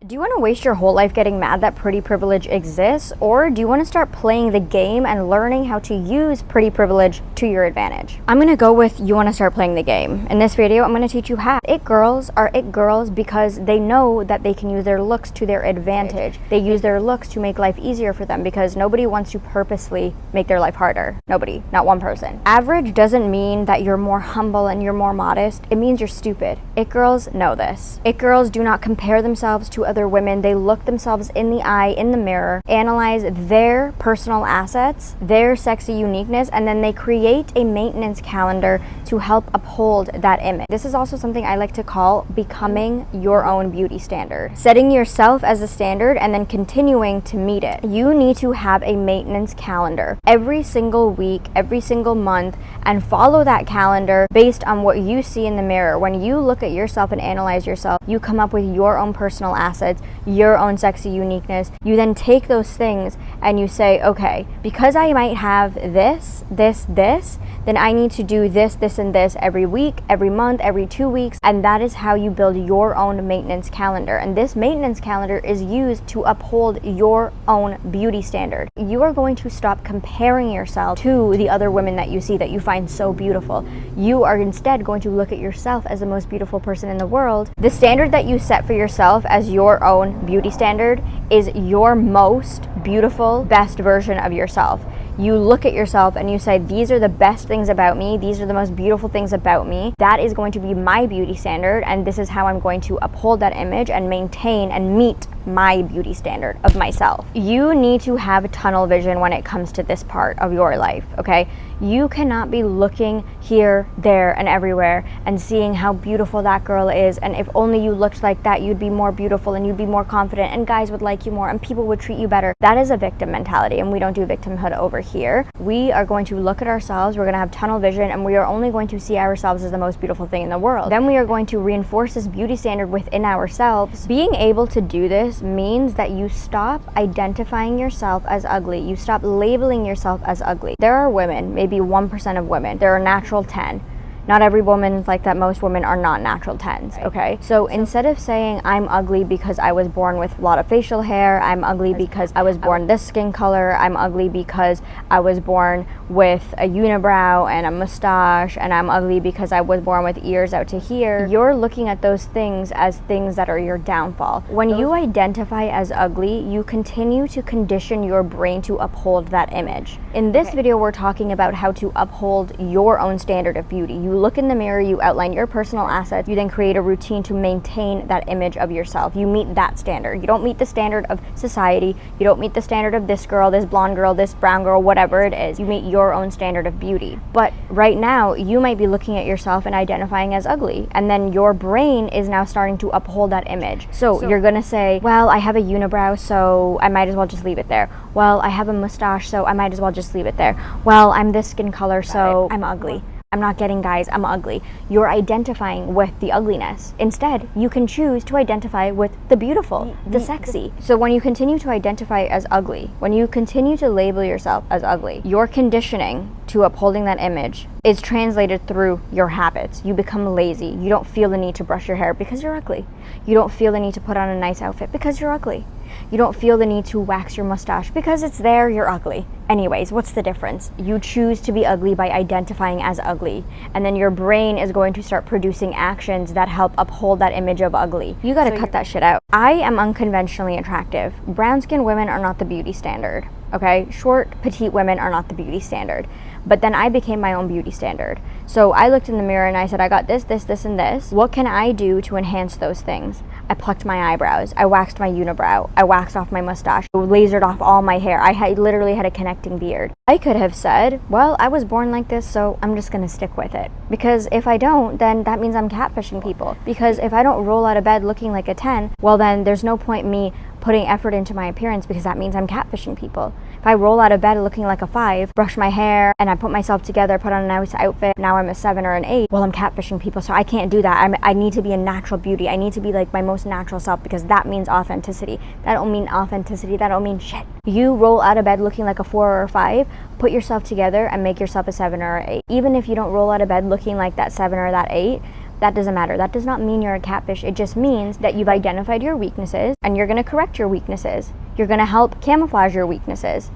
Do you want to waste your whole life getting mad that pretty privilege exists, or do you want to start playing the game and learning how to use pretty privilege to your advantage? I'm going to go with you want to start playing the game. In this video, I'm going to teach you how. It girls are it girls because they know that they can use their looks to their advantage. They use their looks to make life easier for them because nobody wants to purposely make their life harder. Nobody, not one person. Average doesn't mean that you're more humble and you're more modest. It means you're stupid. It girls know this. It girls do not compare themselves to other women. They look themselves in the eye, in the mirror, analyze their personal assets, their sexy uniqueness, and then they create a maintenance calendar to help uphold that image. This is also something I like to call becoming your own beauty standard. Setting yourself as a standard and then continuing to meet it. You need to have a maintenance calendar every single week, every single month, and follow that calendar based on what you see in the mirror. When you look at yourself and analyze yourself, you come up with your own personal assets, your own sexy uniqueness. You then take those things and you say, okay, because I might have this, then I need to do this, and this every week, every month, every 2 weeks. And that is how you build your own maintenance calendar. And this maintenance calendar is used to uphold your own beauty standard. You are going to stop comparing yourself to the other women that you see that you find so beautiful. You are instead going to look at yourself as the most beautiful person in the world. The standard that you set for yourself as your own beauty standard is your most beautiful, best version of yourself. You look at yourself and you say, these are the best things about me. These are the most beautiful things about me. That is going to be my beauty standard, and this is how I'm going to uphold that image and maintain and meet my beauty standard of myself. You need to have tunnel vision when it comes to this part of your life, okay? You cannot be looking here, there, and everywhere and seeing how beautiful that girl is, and if only you looked like that, you'd be more beautiful and you'd be more confident and guys would like you more and people would treat you better. That is a victim mentality, and we don't do victimhood over here. We are going to look at ourselves, we're going to have tunnel vision, and we are only going to see ourselves as the most beautiful thing in the world. Then we are going to reinforce this beauty standard within ourselves. Being able to do this means that you stop identifying yourself as ugly. You stop labeling yourself as ugly. There are women, maybe 1% of women, there are natural 10. Not every woman is like that. Most women are not natural 10s, okay? So instead of saying I'm ugly because I was born with a lot of facial hair, I'm ugly because I was born this skin color, I'm ugly because I was born with a unibrow and a mustache, and I'm ugly because I was born with ears out to here, you're looking at those things as things that are your downfall. When you identify as ugly, you continue to condition your brain to uphold that image. In this video, we're talking about how to uphold your own standard of beauty. You look in the mirror, you outline your personal assets, you then create a routine to maintain that image of yourself. You meet that standard. You don't meet the standard of society. You don't meet the standard of this girl, this blonde girl, this brown girl, whatever it is. You meet your own standard of beauty. But right now, you might be looking at yourself and identifying as ugly, and then your brain is now starting to uphold that image. So you're gonna say, well, I have a unibrow, so I might as well just leave it there. Well, I have a mustache, so I might as well just leave it there. Well, I'm this skin color, so I'm ugly. I'm not getting guys, I'm ugly. You're identifying with the ugliness. Instead, you can choose to identify with the beautiful, the sexy. So when you continue to identify as ugly, when you continue to label yourself as ugly, your conditioning to upholding that image is translated through your habits. You become lazy. You don't feel the need to brush your hair because you're ugly. You don't feel the need to put on a nice outfit because you're ugly. You don't feel the need to wax your mustache because it's there, you're ugly. Anyways, what's the difference? You choose to be ugly by identifying as ugly, and then your brain is going to start producing actions that help uphold that image of ugly. You gotta cut that shit out. I am unconventionally attractive. Brown-skinned women are not the beauty standard, okay? Short, petite women are not the beauty standard. But then I became my own beauty standard. So I looked in the mirror and I said, I got this, and this. What can I do to enhance those things? I plucked my eyebrows. I waxed my unibrow. I waxed off my mustache. I lasered off all my hair. I literally had a connecting beard. I could have said, well, I was born like this, so I'm just gonna stick with it. Because if I don't, then that means I'm catfishing people. Because if I don't roll out of bed looking like a 10, well then there's no point in me putting effort into my appearance because that means I'm catfishing people. If I roll out of bed looking like a 5, brush my hair, and I put myself together, put on a nice outfit, now I'm a 7 or an 8, well, I'm catfishing people, so I can't do that. I need to be a natural beauty. I need to be like my most natural self because that means authenticity. That don't mean authenticity. That don't mean shit. You roll out of bed looking like a 4 or a 5, put yourself together and make yourself a 7 or an 8. Even if you don't roll out of bed looking like that 7 or that 8, That doesn't matter. That does not mean you're a catfish. It just means that you've identified your weaknesses and you're going to correct your weaknesses. You're going to help camouflage your weaknesses.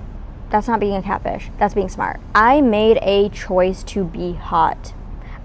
That's not being a catfish. That's being smart. I made a choice to be hot.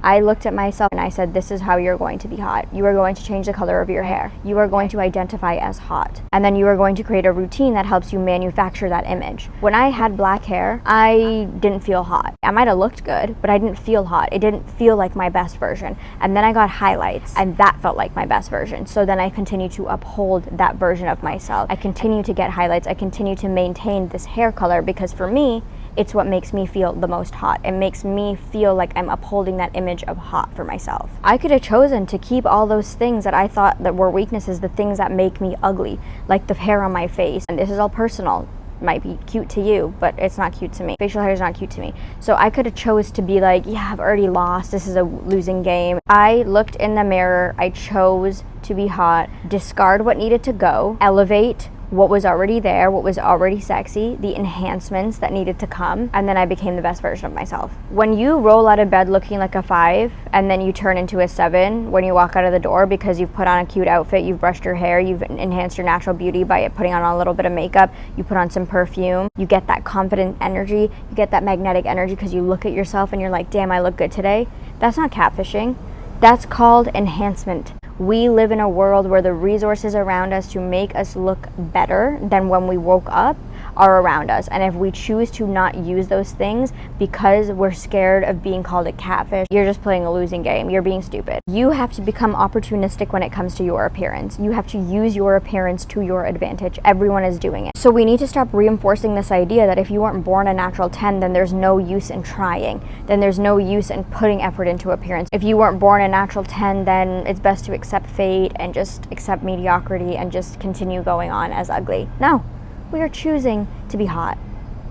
I looked at myself and I said, this is how you're going to be hot. You are going to change the color of your hair. You are going to identify as hot. And then you are going to create a routine that helps you manufacture that image. When I had black hair, I didn't feel hot. I might have looked good, but I didn't feel hot. It didn't feel like my best version. And then I got highlights and that felt like my best version. So then I continue to uphold that version of myself. I continue to get highlights. I continue to maintain this hair color because for me, it's what makes me feel the most hot. It makes me feel like I'm upholding that image of hot for myself. I could have chosen to keep all those things that I thought that were weaknesses, the things that make me ugly, like the hair on my face. And this is all personal. It might be cute to you, but it's not cute to me. Facial hair is not cute to me. So I could have chose to be like, yeah, I've already lost. This is a losing game. I looked in the mirror. I chose to be hot, discard what needed to go, elevate what was already there, what was already sexy, the enhancements that needed to come, and then I became the best version of myself. When you roll out of bed looking like a 5 and then you turn into a 7 when you walk out of the door because you've put on a cute outfit, you've brushed your hair, you've enhanced your natural beauty by putting on a little bit of makeup, you put on some perfume, you get that confident energy, you get that magnetic energy because you look at yourself and you're like, damn, I look good today. That's not catfishing. That's called enhancement. We live in a world where the resources around us to make us look better than when we woke up are around us. And if we choose to not use those things because we're scared of being called a catfish, you're just playing a losing game. You're being stupid. You have to become opportunistic when it comes to your appearance. You have to use your appearance to your advantage. Everyone is doing it. So we need to stop reinforcing this idea that if you weren't born a natural 10, then there's no use in trying. Then there's no use in putting effort into appearance. If you weren't born a natural 10, then it's best to accept fate and just accept mediocrity and just continue going on as ugly. No. We are choosing to be hot.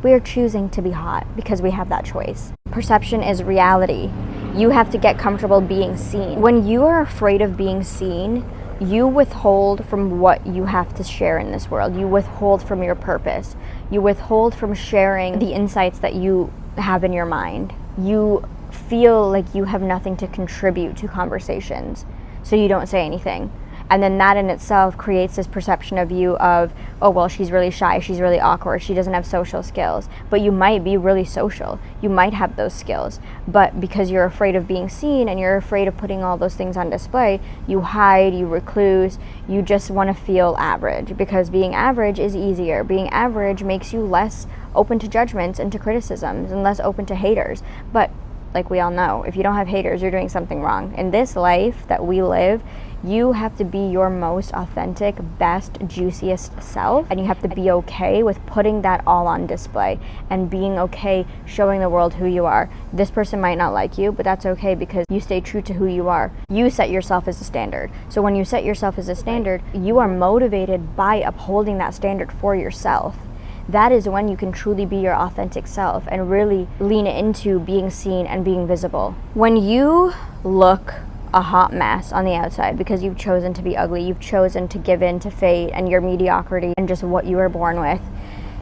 We are choosing to be hot because we have that choice. Perception is reality. You have to get comfortable being seen. When you are afraid of being seen, you withhold from what you have to share in this world. You withhold from your purpose. You withhold from sharing the insights that you have in your mind. You feel like you have nothing to contribute to conversations, so you don't say anything. And then that in itself creates this perception of you of, oh, well, she's really shy, she's really awkward, she doesn't have social skills. But you might be really social. You might have those skills. But because you're afraid of being seen and you're afraid of putting all those things on display, you hide, you recluse, you just want to feel average. Because being average is easier. Being average makes you less open to judgments and to criticisms and less open to haters. But like we all know, if you don't have haters, you're doing something wrong. In this life that we live, you have to be your most authentic, best, juiciest self, and you have to be okay with putting that all on display and being okay showing the world who you are. This person might not like you, but that's okay because you stay true to who you are. You set yourself as a standard. So when you set yourself as a standard, you are motivated by upholding that standard for yourself. That is when you can truly be your authentic self and really lean into being seen and being visible. When you look a hot mess on the outside because you've chosen to be ugly, you've chosen to give in to fate and your mediocrity and just what you were born with,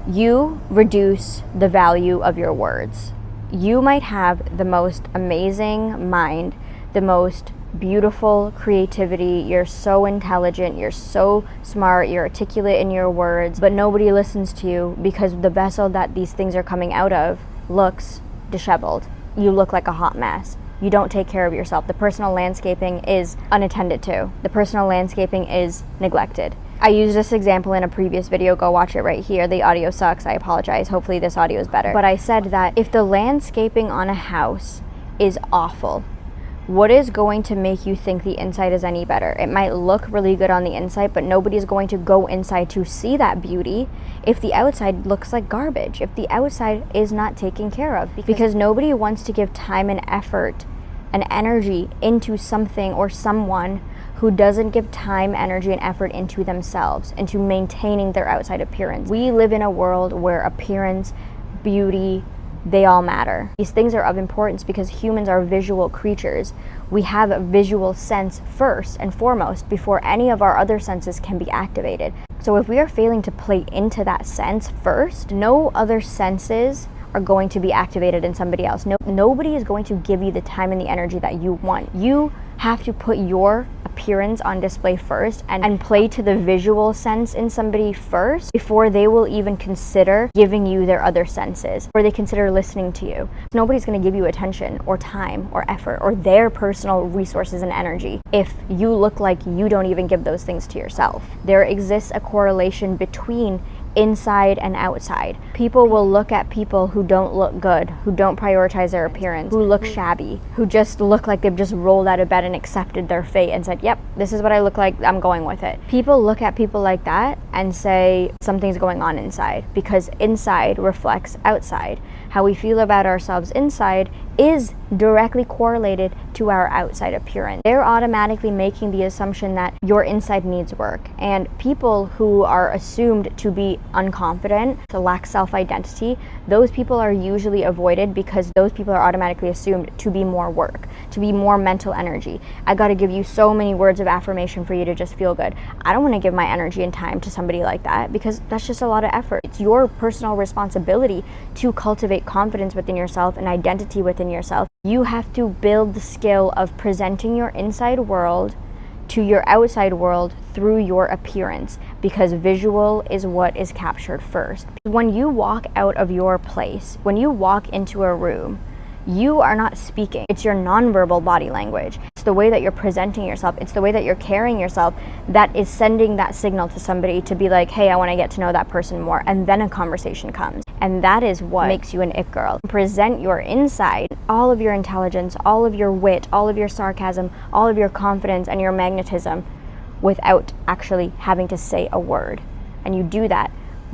you reduce the value of your words. You might have the most amazing mind, the most beautiful creativity, you're so intelligent, you're so smart, you're articulate in your words, but nobody listens to you because the vessel that these things are coming out of looks disheveled. You look like a hot mess. You don't take care of yourself. The personal landscaping is unattended to. The personal landscaping is neglected. I used this example in a previous video. Go watch it right here. The audio sucks. I apologize. Hopefully this audio is better. But I said that if the landscaping on a house is awful, what is going to make you think the inside is any better? It might look really good on the inside, but nobody's going to go inside to see that beauty if the outside looks like garbage, if the outside is not taken care of. Because nobody wants to give time and effort and energy into something or someone who doesn't give time, energy, and effort into themselves, into maintaining their outside appearance. We live in a world where appearance, beauty, they all matter. These things are of importance because humans are visual creatures. We have a visual sense first and foremost before any of our other senses can be activated. So if we are failing to play into that sense first, no other senses are going to be activated in somebody else. Nobody is going to give you the time and the energy that you want. You have to put your appearance on display first and play to the visual sense in somebody first before they will even consider giving you their other senses, or they consider listening to you. Nobody's going to give you attention or time or effort or their personal resources and energy if you look like you don't even give those things to yourself. There exists a correlation between inside and outside. People will look at people who don't look good, who don't prioritize their appearance, who look shabby, who just look like they've just rolled out of bed and accepted their fate and said, yep, this is what I look like, I'm going with it. People look at people like that and say something's going on inside, because inside reflects outside. How we feel about ourselves inside is directly correlated to our outside appearance. They're automatically making the assumption that your inside needs work. And people who are assumed to be unconfident, to lack self-identity, those people are usually avoided because those people are automatically assumed to be more work, to be more mental energy. I got to give you so many words of affirmation for you to just feel good. I don't want to give my energy and time to somebody like that, because that's just a lot of effort. It's your personal responsibility to cultivate confidence within yourself and identity within yourself. You have to build the skill of presenting your inside world to your outside world through your appearance, because visual is what is captured first. When you walk out of your place, when you walk into a room, you are not speaking. It's your nonverbal body language. It's the way that you're presenting yourself. It's the way that you're carrying yourself that is sending that signal to somebody to be like, hey, I want to get to know that person more. And then a conversation comes. And that is what makes you an it girl. Present your inside, all of your intelligence, all of your wit, all of your sarcasm, all of your confidence and your magnetism without actually having to say a word. And you do that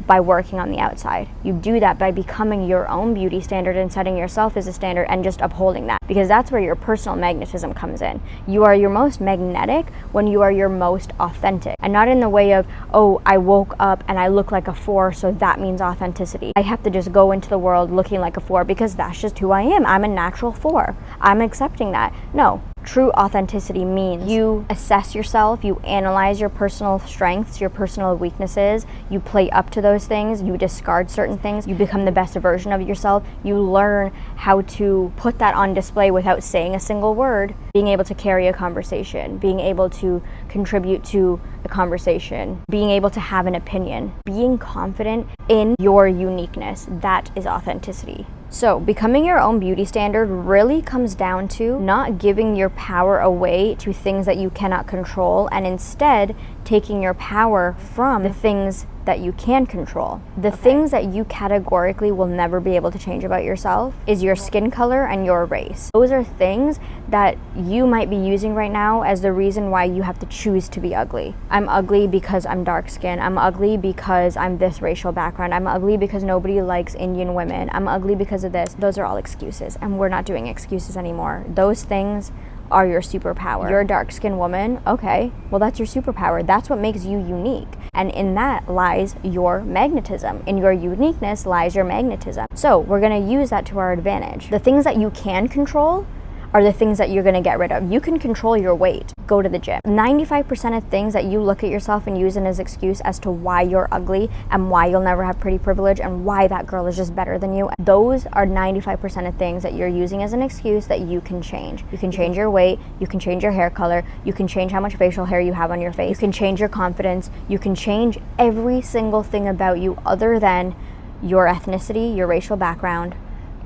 by working on the outside. You do that by becoming your own beauty standard and setting yourself as a standard and just upholding that, because that's where your personal magnetism comes in. You are your most magnetic when you are your most authentic, and not in the way of, oh, I woke up and I look like a 4, so that means authenticity. I have to just go into the world looking like a 4 because that's just who I am. I'm a natural 4. I'm accepting that. No. True authenticity means you assess yourself, you analyze your personal strengths, your personal weaknesses, you play up to those things, you discard certain things, you become the best version of yourself, you learn how to put that on display without saying a single word, being able to carry a conversation, being able to contribute to a conversation, being able to have an opinion, being confident in your uniqueness. That is authenticity. So, becoming your own beauty standard really comes down to not giving your power away to things that you cannot control, and instead taking your power from the things that you can control. The things that you categorically will never be able to change about yourself is your skin color and your race. Those are things that you might be using right now as the reason why you have to choose to be ugly. I'm ugly because I'm dark skinned. I'm ugly because I'm this racial background. I'm ugly because nobody likes Indian women. I'm ugly because of this. Those are all excuses, and we're not doing excuses anymore. Those things are your superpower. You're a dark-skinned woman, okay, well that's your superpower. That's what makes you unique. And in that lies your magnetism. In your uniqueness lies your magnetism. So we're gonna use that to our advantage. The things that you can control are the things that you're gonna get rid of. You can control your weight. Go to the gym. 95% of things that you look at yourself and use as an excuse as to why you're ugly and why you'll never have pretty privilege and why that girl is just better than you, those are 95% of things that you're using as an excuse that you can change. You can change your weight, you can change your hair color, you can change how much facial hair you have on your face, you can change your confidence, you can change every single thing about you other than your ethnicity, your racial background,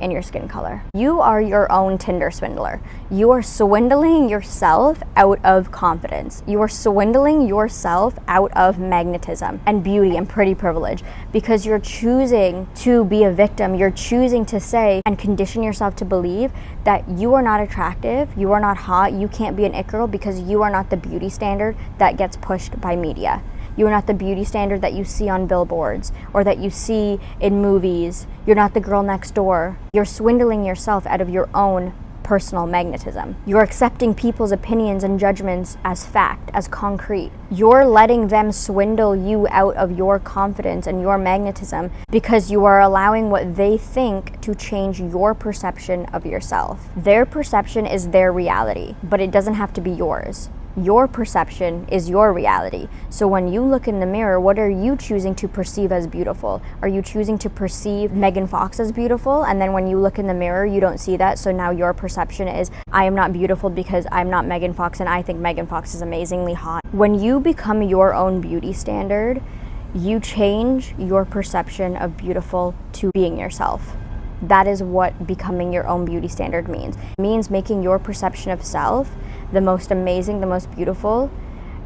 and your skin color. You are your own Tinder swindler. You are swindling yourself out of confidence. You are swindling yourself out of magnetism and beauty and pretty privilege, because you're choosing to be a victim. You're choosing to say and condition yourself to believe that you are not attractive, you are not hot, you can't be an it girl because you are not the beauty standard that gets pushed by media. You are not the beauty standard that you see on billboards or that you see in movies. You're not the girl next door. You're swindling yourself out of your own personal magnetism. You're accepting people's opinions and judgments as fact, as concrete. You're letting them swindle you out of your confidence and your magnetism because you are allowing what they think to change your perception of yourself. Their perception is their reality, but it doesn't have to be yours. Your perception is your reality. So when you look in the mirror, what are you choosing to perceive as beautiful? Are you choosing to perceive Megan Fox as beautiful? And then when you look in the mirror, you don't see that. So now your perception is, I am not beautiful because I'm not Megan Fox and I think Megan Fox is amazingly hot. When you become your own beauty standard, you change your perception of beautiful to being yourself. That is what becoming your own beauty standard means. It means making your perception of self the most amazing, the most beautiful,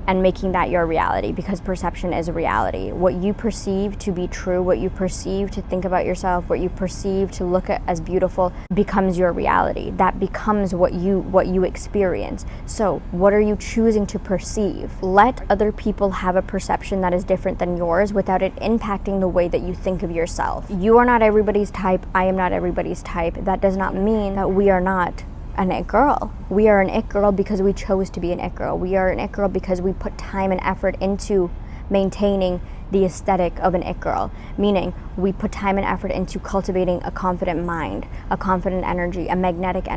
and making that your reality, because perception is a reality. What you perceive to be true, what you perceive to think about yourself, what you perceive to look at as beautiful becomes your reality. That becomes what you experience. So what are you choosing to perceive? Let other people have a perception that is different than yours without it impacting the way that you think of yourself. You are not everybody's type. I am not everybody's type. That does not mean that we are not an it girl. We are an it girl because we chose to be an it girl. We are an it girl because we put time and effort into maintaining the aesthetic of an it girl, meaning we put time and effort into cultivating a confident mind, a confident energy, a magnetic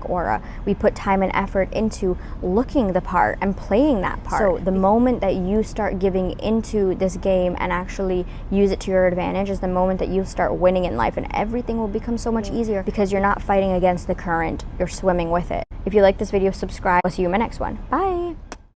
aura. We put time and effort into looking the part and playing that part. So the moment that you start giving into this game and actually use it to your advantage is the moment that you start winning in life, and everything will become so much easier because you're not fighting against the current, you're swimming with it. If you like this video, subscribe. I'll see you in my next one. Bye.